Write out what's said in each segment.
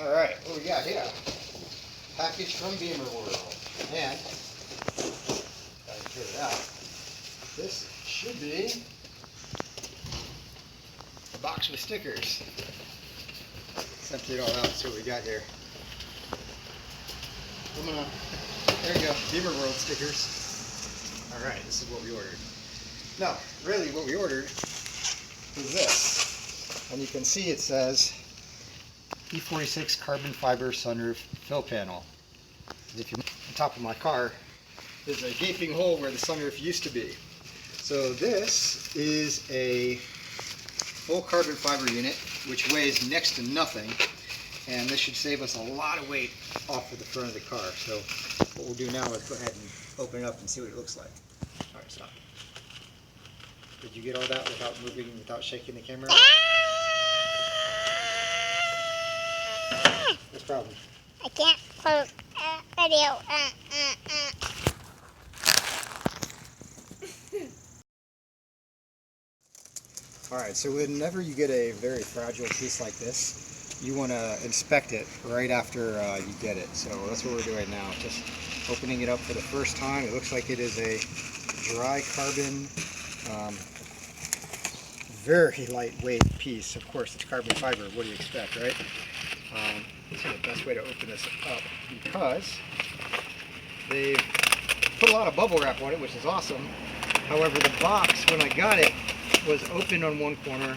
All right, what we got here? Package from Beamer World. And, gotta tear it out. This should be a box with stickers. Let's empty it all out and see what we got here. There you go, Beamer World stickers. All right, this is what we ordered. Now, really what we ordered is this. And you can see it says E46 carbon fiber sunroof fill panel. If you look at the top of my car, there's a gaping hole where the sunroof used to be. So this is a full carbon fiber unit, which weighs next to nothing, and this should save us a lot of weight off of the front of the car. So what we'll do now is go ahead and open it up and see what it looks like. All right, stop. Did you get all that without moving, without shaking the camera? What's the problem? I can't put video. Alright, so whenever you get a very fragile piece like this, you want to inspect it right after you get it. So that's what we're doing now. Just opening it up for the first time. It looks like it is a dry carbon, very lightweight piece. Of course, it's carbon fiber. What do you expect, right? This is the best way to open this up because they put a lot of bubble wrap on it, which is awesome. However, the box, when I got it, was open on one corner,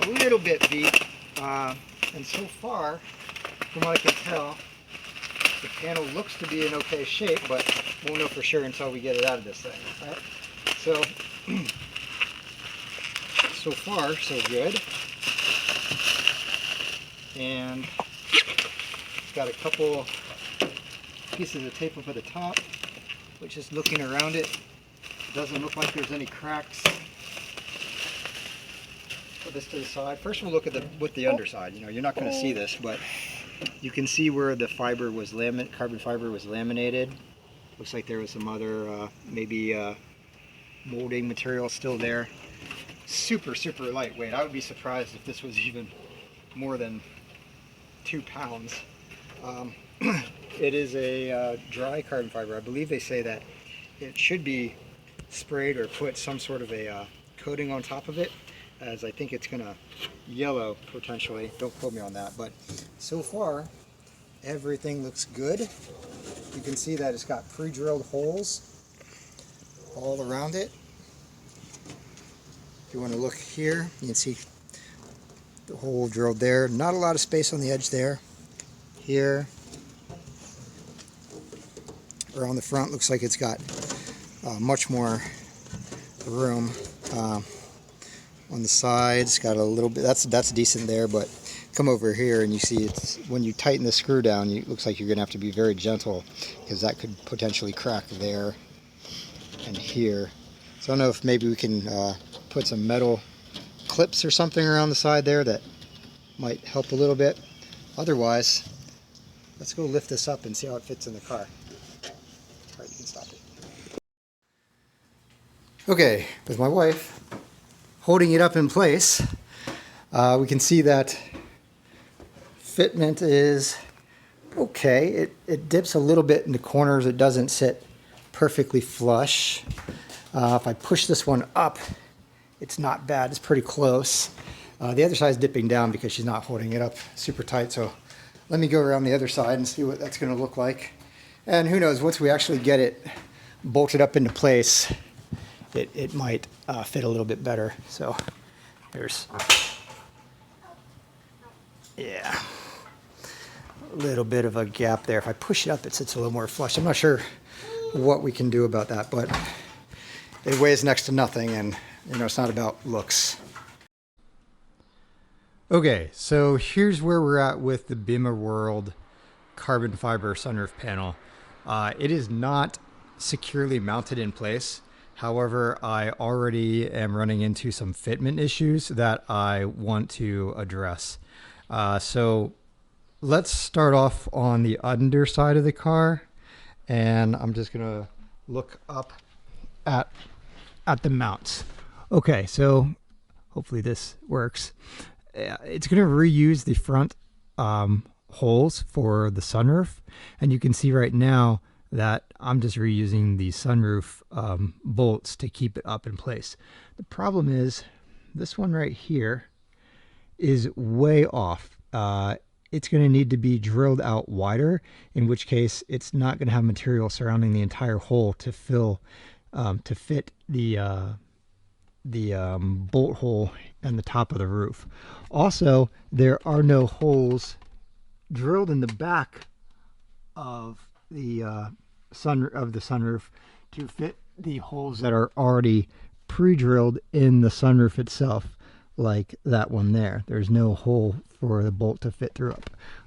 a little bit beat, and so far, from what I can tell, the panel looks to be in okay shape, but we'll know for sure until we get it out of this thing. Right? So, so far, so good. And got a couple pieces of tape up at the top, which is looking around it. Doesn't look like there's any cracks. Put this to the side. First we'll look at the underside. You know, you're not going to see this, but you can see where the fiber was carbon fiber was laminated. Looks like there was some other maybe molding material still there. Super lightweight. I would be surprised if this was even more than 2 pounds. It is a dry carbon fiber. I believe they say that it should be sprayed or put some sort of a coating on top of it, as I think it's gonna yellow potentially. Don't quote me on that, but so far everything looks good. You can see that it's got pre-drilled holes all around it. If you want to look here, you can see the hole drilled there. Not a lot of space on the edge there. Here, around the front, looks like it's got much more room. On the sides, got a little bit. That's decent there, but come over here and you see it's when you tighten the screw down, it looks like you're going to have to be very gentle because that could potentially crack there and here. So I don't know if maybe we can put some metal clips or something around the side there that might help a little bit. Otherwise, let's go lift this up and see how it fits in the car. All right, you can stop it. Okay, with my wife holding it up in place, we can see that fitment is okay. It dips a little bit in the corners. It doesn't sit perfectly flush. If I push this one up, it's not bad. It's pretty close. The other side is dipping down because she's not holding it up super tight. So let me go around the other side and see what that's going to look like. And who knows, once we actually get it bolted up into place, it might fit a little bit better. So there's, yeah, a little bit of a gap there. If I push it up, it sits a little more flush. I'm not sure what we can do about that, but it weighs next to nothing, and you know, it's not about looks. Okay, so here's where we're at with the Beamer World carbon fiber sunroof panel. It is not securely mounted in place. However, I already am running into some fitment issues that I want to address. So let's start off on the underside of the car, and I'm just gonna look up at the mounts. Okay, so hopefully this works. It's going to reuse the front holes for the sunroof, and you can see right now that I'm just reusing the sunroof bolts to keep it up in place. The problem is this one right here is way off. It's going to need to be drilled out wider, in which case it's not going to have material surrounding the entire hole to fit the bolt hole and the top of the roof. Also, there are no holes drilled in the back of the sunroof to fit the holes that are already pre-drilled in the sunroof itself, like that one there. There's no hole for the bolt to fit through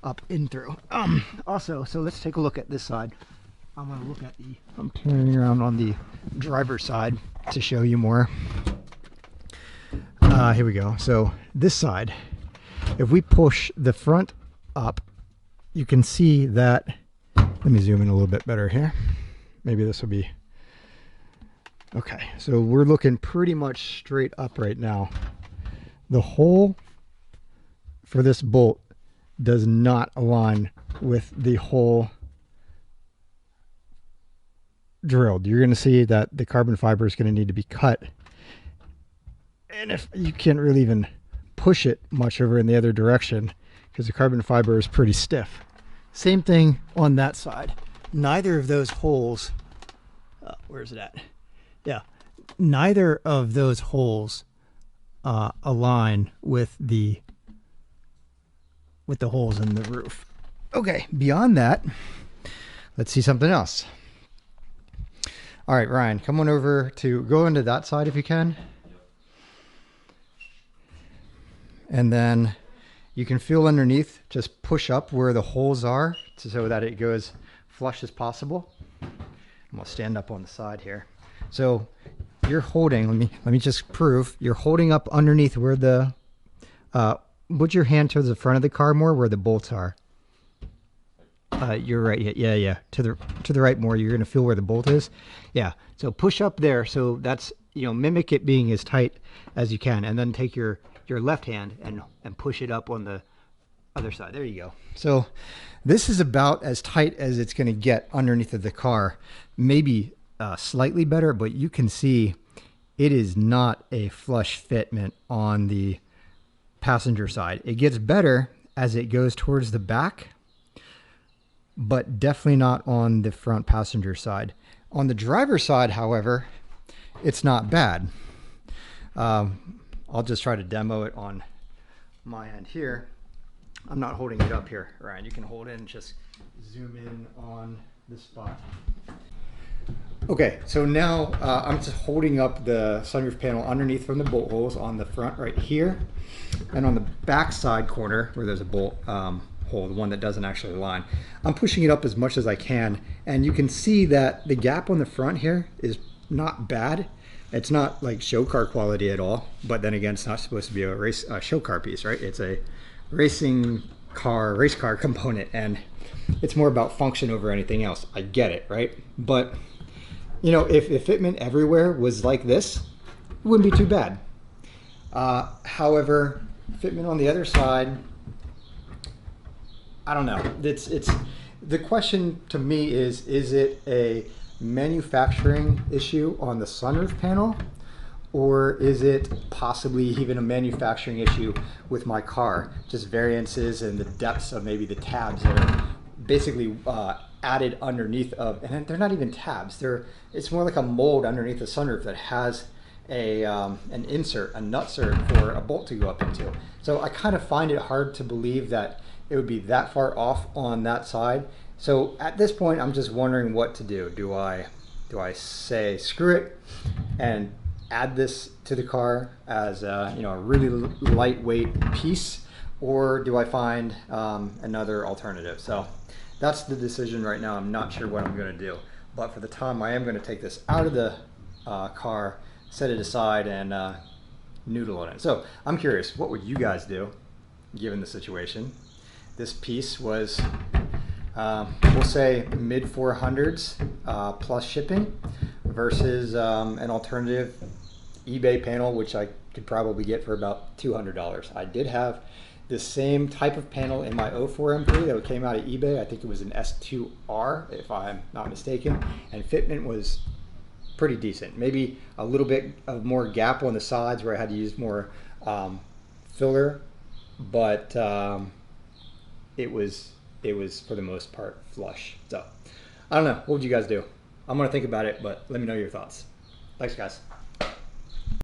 up in through. Also, so let's take a look at this side. I'm going to look at I'm turning around on the driver's side to show you more. Here we go. So this side, if we push the front up, you can see that, let me zoom in a little bit better here. Maybe this will be, okay. So we're looking pretty much straight up right now. The hole for this bolt does not align with the hole drilled. You're going to see that the carbon fiber is going to need to be cut. And if you can't really even push it much over in the other direction because the carbon fiber is pretty stiff. Same thing on that side. Neither of those holes, where's it at? Yeah, neither of those holes align with the holes in the roof. Okay, beyond that, let's see something else. All right, Ryan, come on over to go into that side if you can. And then you can feel underneath, just push up where the holes are so that it goes flush as possible. I'm gonna stand up on the side here. So you're holding, let me just prove, you're holding up underneath where the, put your hand towards the front of the car more where the bolts are. You're right, yeah. To the right more, you're gonna feel where the bolt is. Yeah, so push up there, so that's, mimic it being as tight as you can, and then take your left hand and push it up on the other side. There you go. So this is about as tight as it's going to get underneath of the car. Maybe slightly better, but you can see it is not a flush fitment on the passenger side. It gets better as it goes towards the back, but definitely not on the front passenger side. On the driver's side, however, it's not bad. I'll just try to demo it on my end here. I'm not holding it up here, Ryan. You can hold it and just zoom in on this spot. Okay, so now I'm just holding up the sunroof panel underneath from the bolt holes on the front right here. And on the back side corner where there's a bolt hole, the one that doesn't actually align, I'm pushing it up as much as I can. And you can see that the gap on the front here is not bad. It's not like show car quality at all, but then again, it's not supposed to be a show car piece, right? It's a race car component, and it's more about function over anything else. I get it, right? But if fitment everywhere was like this, it wouldn't be too bad. However, fitment on the other side, I don't know. It's the question to me is it a manufacturing issue on the sunroof panel, or is it possibly even a manufacturing issue with my car? Just variances in the depths of maybe the tabs that are basically added underneath of, and they're not even tabs. It's more like a mold underneath the sunroof that has an insert, a nutsert for a bolt to go up into. So I kind of find it hard to believe that it would be that far off on that side. So at this point, I'm just wondering what to do. Do I say screw it and add this to the car as a really lightweight piece, or do I find another alternative? So that's the decision right now. I'm not sure what I'm going to do, but for the time, I am going to take this out of the car, set it aside, and noodle on it. So I'm curious, what would you guys do given the situation? This piece was we'll say mid 400s plus shipping versus an alternative eBay panel, which I could probably get for about $200. I did have the same type of panel in my 04 M3 that came out of eBay. I think it was an S2R, if I'm not mistaken. And fitment was pretty decent. Maybe a little bit of more gap on the sides where I had to use more filler, but it was for the most part flush. So I don't know. What would you guys do? I'm gonna think about it, but let me know your thoughts. Thanks, guys.